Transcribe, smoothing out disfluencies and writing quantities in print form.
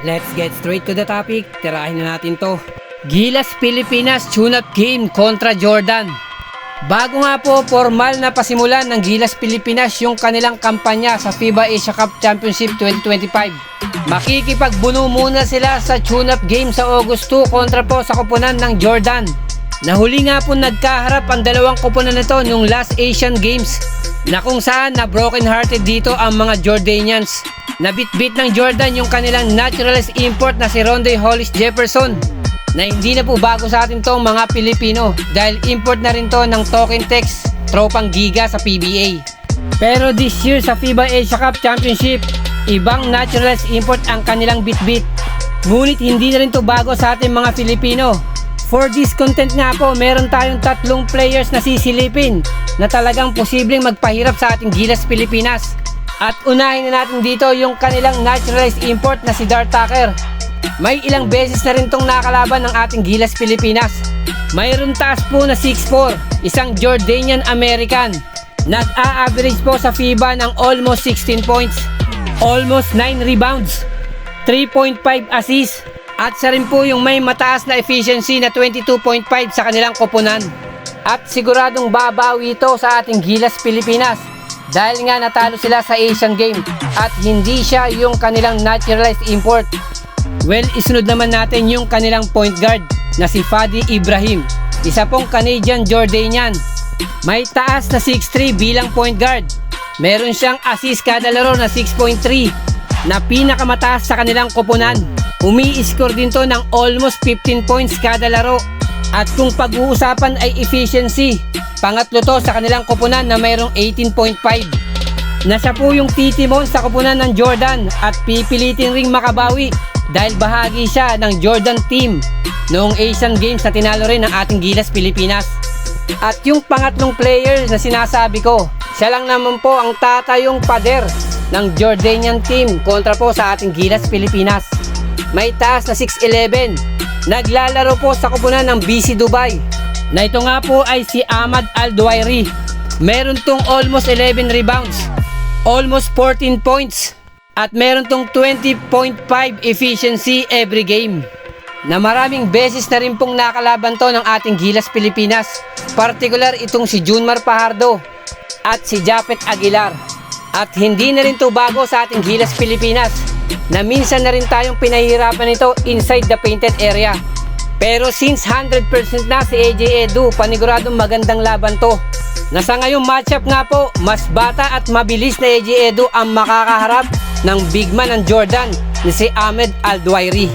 Let's get straight to the topic. Tirahin na natin to. Gilas Pilipinas tune-up game kontra Jordan. Bago nga po formal na pasimulan ng Gilas Pilipinas yung kanilang kampanya sa FIBA Asia Cup Championship 2025. Makikipagbuno muna sila sa tune-up game sa August 2 kontra po sa koponan ng Jordan. Nahuli nga po nagkaharap ang dalawang koponan nito nung last Asian Games na kung saan na broken hearted dito ang mga Jordanians. Nabitbit ng Jordan yung kanilang naturalized import na si Rondoy Hollis Jefferson na hindi na po bago sa atin tong mga Pilipino dahil import na rin to ng Token Tex, tropang giga sa PBA. Pero this year sa FIBA Asia Cup Championship, ibang naturalized import ang kanilang bitbit. Ngunit hindi na rin to bago sa ating mga Filipino. For this content nga po, meron tayong tatlong players na sisilipin na talagang posibleng magpahirap sa ating Gilas Pilipinas. At unahin na natin dito yung kanilang naturalized import na si Dart Tucker. May ilang beses na rin tong nakalaban ng ating Gilas Pilipinas. Mayroon taas po na 6'4", isang Jordanian American. Nag-a-average po sa FIBA ng almost 16 points, almost 9 rebounds, 3.5 assists, at siya rin po yung may mataas na efficiency na 22.5 sa kanilang koponan. At siguradong babawi ito sa ating Gilas Pilipinas dahil nga natalo sila sa Asian Game at hindi siya yung kanilang naturalized import. Well, isunod naman natin yung kanilang point guard na si Fadi Ibrahim, isa pong Canadian Jordanian. May taas na 6'3 bilang point guard. Meron siyang assist kada laro na 6.3 na pinakamataas sa kanilang koponan. Umi-score din to ng almost 15 points kada laro. At kung pag-uusapan ay efficiency, pangatlo to sa kanilang koponan na mayroong 18.5. Nasa po yung titimon sa koponan ng Jordan at pipilitin ring makabawi dahil bahagi siya ng Jordan team noong Asian Games na tinalo rin ng ating Gilas Pilipinas. At yung pangatlong player na sinasabi ko, siya lang naman po ang tatayong pader ng Jordanian team kontra po sa ating Gilas Pilipinas. May taas na 6'11", naglalaro po sa koponan ng BC Dubai na ito nga po ay si Ahmad Al-Duwairi. Meron tong almost 11 rebounds, almost 14 points, at meron tong 20.5 efficiency every game. Na maraming beses na rin pong nakalaban to ng ating Gilas Pilipinas, particular itong si Junmar Fajardo at si Japet Aguilar. At hindi na rin to bago sa ating Gilas Pilipinas na minsan na rin tayong pinahihirapan nito inside the painted area. Pero since 100% na si AJ Edu, paniguradong magandang laban to. Nasa ngayong matchup nga po, mas bata at mabilis na AJ Edu ang makakaharap ng big man ng Jordan ni si Ahmed Al-Duwairi.